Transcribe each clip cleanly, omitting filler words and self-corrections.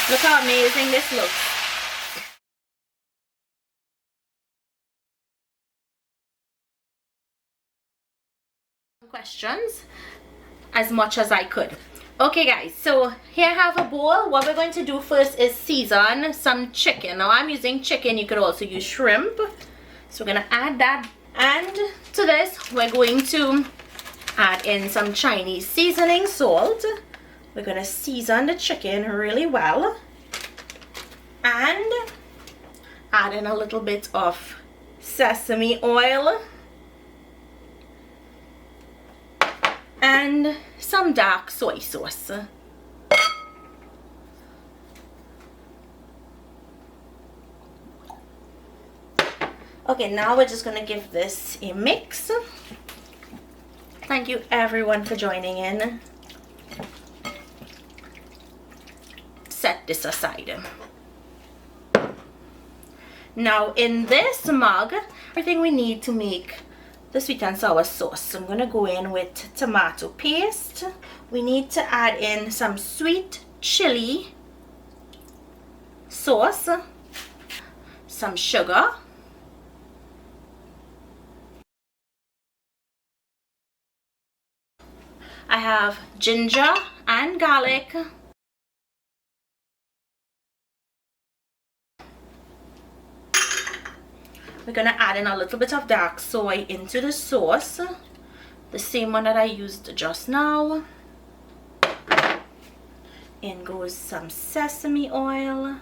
Look how amazing this looks. Questions as much as I could. Okay guys, so here I have a bowl. What we're going to do first is season some chicken. Now I'm using chicken, you could also use shrimp. So we're gonna add that, and to this we're going to add in some Chinese seasoning salt. We're gonna season the chicken really well and add in a little bit of sesame oil and some dark soy sauce. Okay, now we're just gonna give this a mix. Thank you everyone for joining in. Set this aside. Now in this mug, everything we need to make the sweet and sour sauce. So I'm gonna go in with tomato paste. We need to add in some sweet chili sauce, some sugar, I have ginger and garlic, we're gonna add in a little bit of dark soy into the sauce, the same one that I used just now. In goes some sesame oil,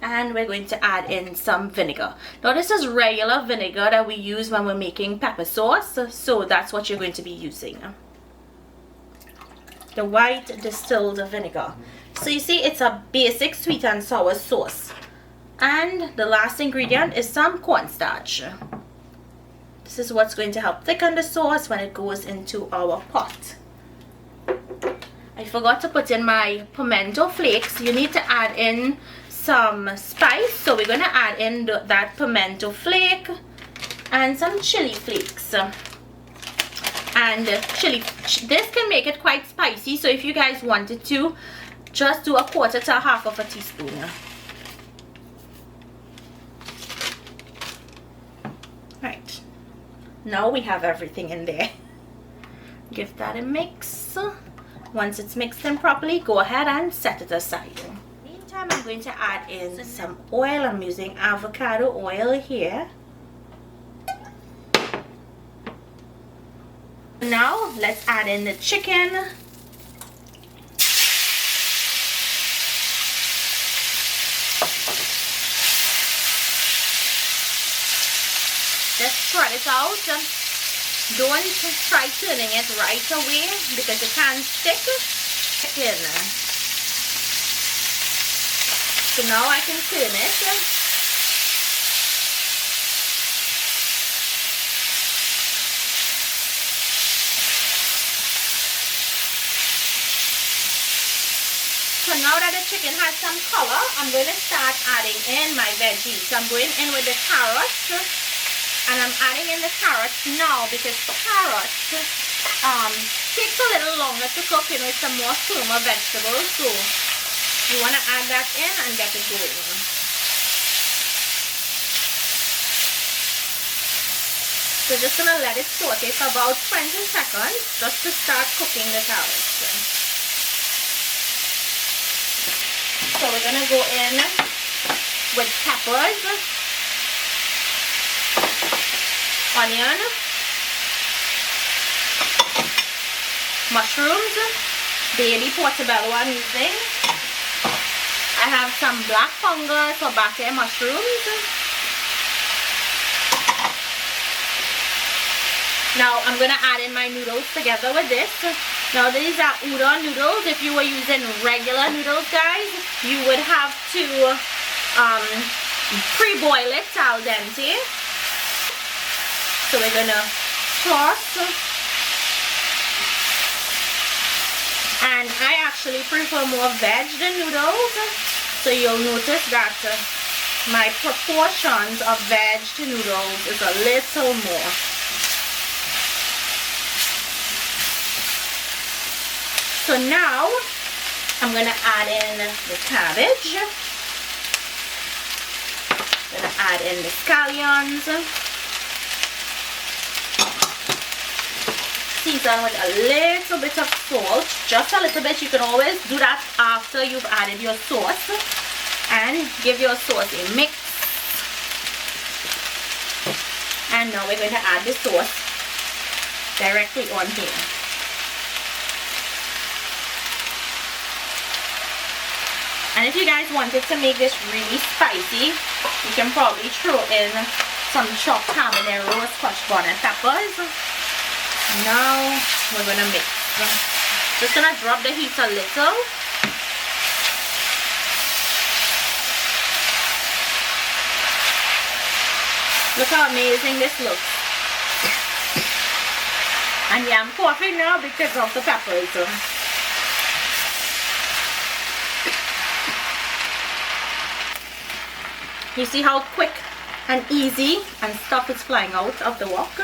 and we're going to add in some vinegar. Now this is regular vinegar that we use when we're making pepper sauce, so that's what you're going to be using, the white distilled vinegar. So you see, it's a basic sweet and sour sauce. And the last ingredient is some cornstarch. This is what's going to help thicken the sauce when it goes into our pot. I forgot to put in my pimento flakes. You need to add in some spice, so we're going to add in that pimento flake and some chili flakes. And this can make it quite spicy, so if you guys wanted to, just do 1/4 to 1/2 of a teaspoon. Right, now we have everything in there. Give that a mix. Once it's mixed in properly, go ahead and set it aside. Meantime, I'm going to add in some oil. I'm using avocado oil here. Now let's add in the chicken. Just spread it out. Don't try turning it right away because it can stick. Chicken. So now I can turn it. So now that the chicken has some color, I'm going to start adding in my veggies. So I'm going in with the carrots, and I'm adding in the carrots now because carrots takes a little longer to cook. You know, it's a more firmer vegetable, so you want to add that in and get it going. So just gonna let it saute for about 20 seconds just to start cooking the carrots. So we're gonna go in with peppers, onion, mushrooms, baby portobello I'm using. I have some black fungus or batter mushrooms. Now I'm going to add in my noodles together with this. Now these are udon noodles. If you were using regular noodles, guys, you would have to pre-boil it al dente. So we're going to toss. And I actually prefer more veg than noodles. So you'll notice that my proportions of veg to noodles is a little more. So now I'm gonna add in the cabbage. Gonna add in the scallions. Season with a little bit of salt, just a little bit. You can always do that after you've added your sauce, and give your sauce a mix. And now we're going to add the sauce directly on here. And if you guys wanted to make this really spicy, you can probably throw in some chopped habanero, scotch bonnet peppers. Now we're going to mix. Just going to drop the heat a little. Look how amazing this looks. And yeah, I'm coughing now because of the peppers. You see how quick and easy and stuff is flying out of the wok.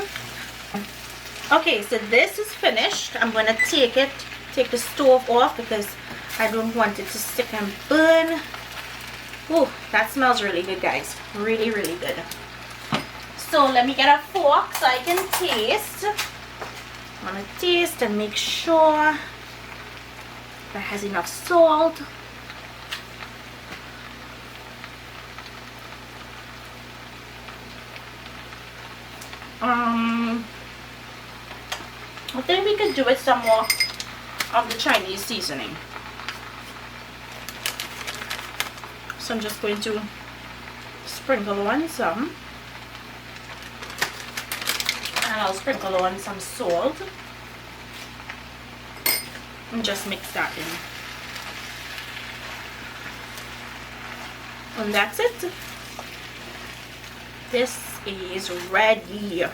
Okay, so this is finished. I'm going to take the stove off because I don't want it to stick and burn. Ooh, that smells really good, guys. Really, really good. So let me get a fork so I can taste. I want to taste and make sure that has enough salt. I think we could do with some more of the Chinese seasoning. So I'm just going to sprinkle on some. And I'll sprinkle on some salt. And just mix that in. And that's it. This is ready.